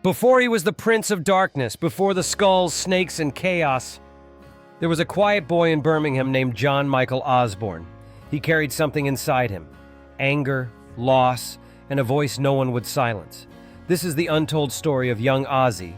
Before he was the Prince of Darkness, before the skulls, snakes, and chaos, there was a quiet boy in Birmingham named John Michael Osbourne. He carried something inside him: anger, loss, and a voice no one would silence. This is the untold story of young Ozzy.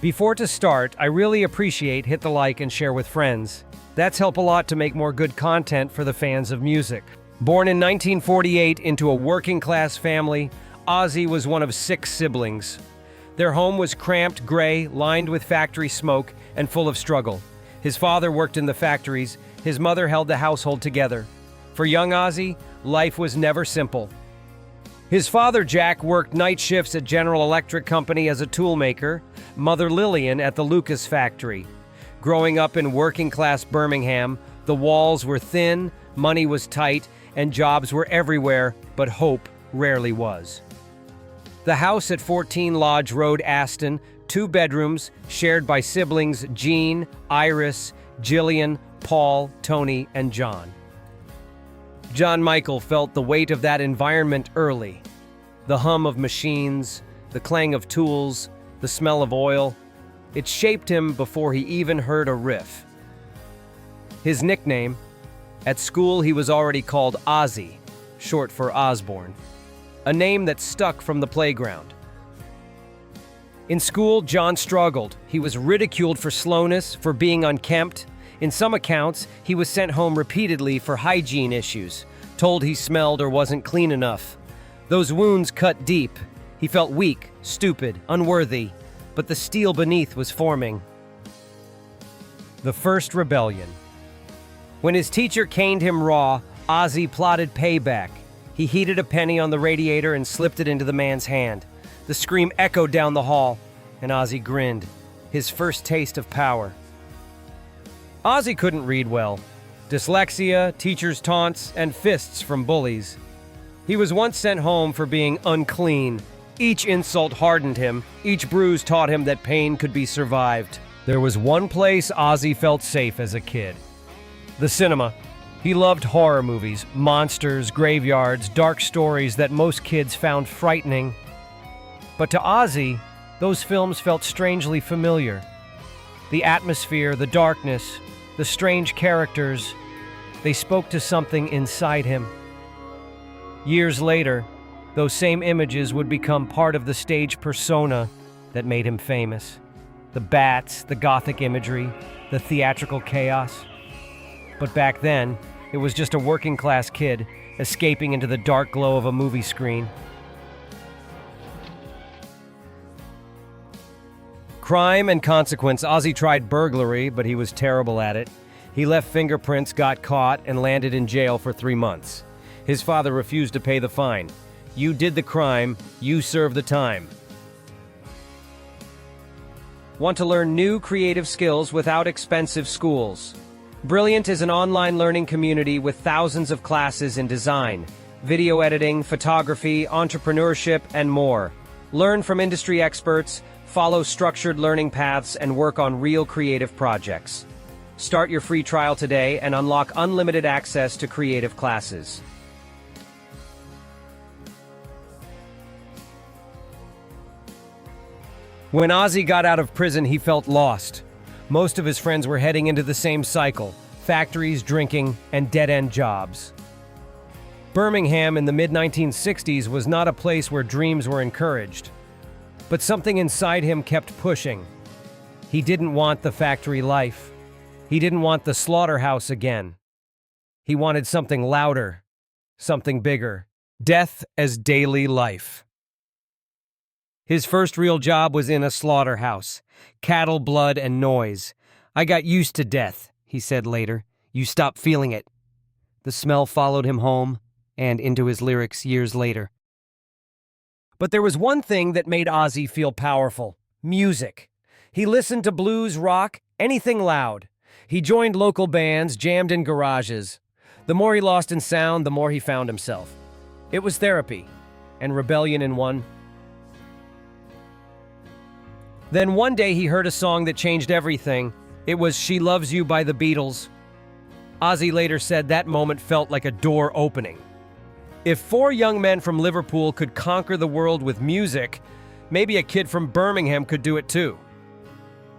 Before to start, I really appreciate hit the like and share with friends. That's help a lot to make more good content for the fans of music. Born in 1948 into a working-class family, Ozzy was one of 6 siblings. Their home was cramped, gray, lined with factory smoke, and full of struggle. His father worked in the factories, his mother held the household together. For young Ozzy, life was never simple. His father, Jack, worked night shifts at General Electric Company as a toolmaker, Mother Lillian at the Lucas factory. Growing up in working-class Birmingham, the walls were thin, money was tight, and jobs were everywhere, but hope rarely was. The house at 14 Lodge Road, Aston, 2 bedrooms, shared by siblings Jean, Iris, Jillian, Paul, Tony, and John. John Michael felt the weight of that environment early. The hum of machines, the clang of tools, the smell of oil. It shaped him before he even heard a riff. His nickname: at school he was already called Ozzy, short for Osbourne, a name that stuck from the playground. In school, John struggled. He was ridiculed for slowness, for being unkempt. In some accounts, he was sent home repeatedly for hygiene issues, told he smelled or wasn't clean enough. Those wounds cut deep. He felt weak, stupid, unworthy, but the steel beneath was forming. The first rebellion. When his teacher caned him raw, Ozzy plotted payback. He heated a penny on the radiator and slipped it into the man's hand. The scream echoed down the hall, and Ozzy grinned, his first taste of power. Ozzy couldn't read well. Dyslexia, teachers' taunts, and fists from bullies. He was once sent home for being unclean. Each insult hardened him. Each bruise taught him that pain could be survived. There was one place Ozzy felt safe as a kid: the cinema. He loved horror movies, monsters, graveyards, dark stories that most kids found frightening. But to Ozzy, those films felt strangely familiar. The atmosphere, the darkness, the strange characters, they spoke to something inside him. Years later, those same images would become part of the stage persona that made him famous. The bats, the gothic imagery, the theatrical chaos. But back then, it was just a working-class kid escaping into the dark glow of a movie screen. Crime and consequence. Ozzy tried burglary, but he was terrible at it. He left fingerprints, got caught, and landed in jail for 3 months. His father refused to pay the fine. You did the crime, you serve the time. Want to learn new creative skills without expensive schools? Brilliant is an online learning community with thousands of classes in design, video editing, photography, entrepreneurship, and more. Learn from industry experts, follow structured learning paths, and work on real creative projects. Start your free trial today and unlock unlimited access to creative classes. When Ozzy got out of prison, he felt lost. Most of his friends were heading into the same cycle: factories, drinking, and dead-end jobs. Birmingham in the mid-1960s was not a place where dreams were encouraged. But something inside him kept pushing. He didn't want the factory life. He didn't want the slaughterhouse again. He wanted something louder, something bigger. Death as daily life. His first real job was in a slaughterhouse. Cattle, blood, and noise. "I got used to death," he said later. "You stop feeling it." The smell followed him home and into his lyrics years later. But there was one thing that made Ozzy feel powerful: music. He listened to blues, rock, anything loud. He joined local bands, jammed in garages. The more he lost in sound, the more he found himself. It was therapy, and rebellion in one. Then one day he heard a song that changed everything. It was She Loves You by the Beatles. Ozzy later said that moment felt like a door opening. If 4 young men from Liverpool could conquer the world with music, maybe a kid from Birmingham could do it too.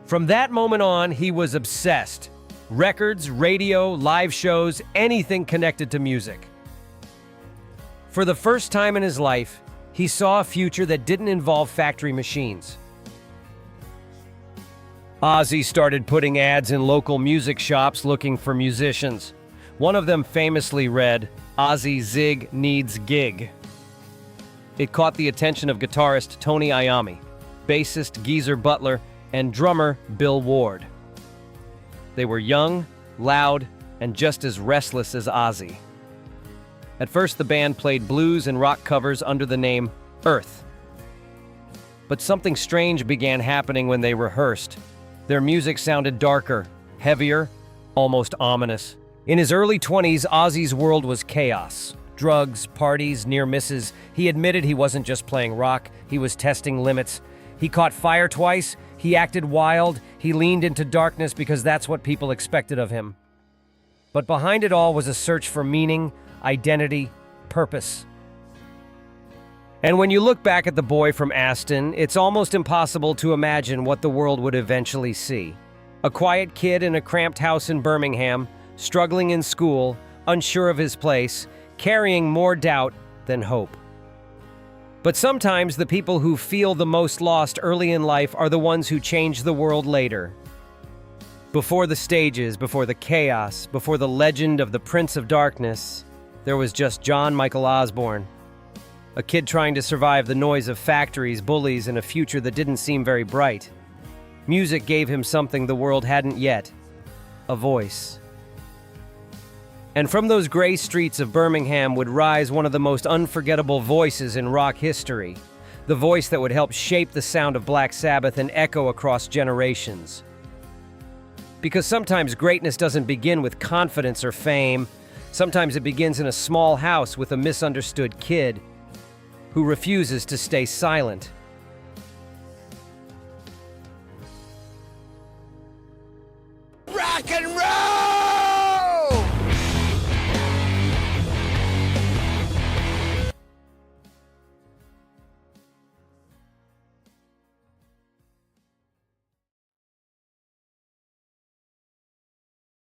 From that moment on, he was obsessed. Records, radio, live shows, anything connected to music. For the first time in his life, he saw a future that didn't involve factory machines. Ozzy started putting ads in local music shops looking for musicians. One of them famously read, "Ozzy Zig needs gig." It caught the attention of guitarist Tony Iommi, bassist Geezer Butler, and drummer Bill Ward. They were young, loud, and just as restless as Ozzy. At first, the band played blues and rock covers under the name Earth. But something strange began happening when they rehearsed. Their music sounded darker, heavier, almost ominous. In his early 20s, Ozzy's world was chaos. Drugs, parties, near misses. He admitted he wasn't just playing rock, he was testing limits. He caught fire twice, he acted wild, he leaned into darkness because that's what people expected of him. But behind it all was a search for meaning, identity, purpose. And when you look back at the boy from Aston, it's almost impossible to imagine what the world would eventually see. A quiet kid in a cramped house in Birmingham, struggling in school, unsure of his place, carrying more doubt than hope. But sometimes the people who feel the most lost early in life are the ones who change the world later. Before the stages, before the chaos, before the legend of the Prince of Darkness, there was just John Michael Osbourne. A kid trying to survive the noise of factories, bullies, and a future that didn't seem very bright. Music gave him something the world hadn't yet: a voice. And from those gray streets of Birmingham would rise one of the most unforgettable voices in rock history. The voice that would help shape the sound of Black Sabbath and echo across generations. Because sometimes greatness doesn't begin with confidence or fame. Sometimes it begins in a small house with a misunderstood kid who refuses to stay silent.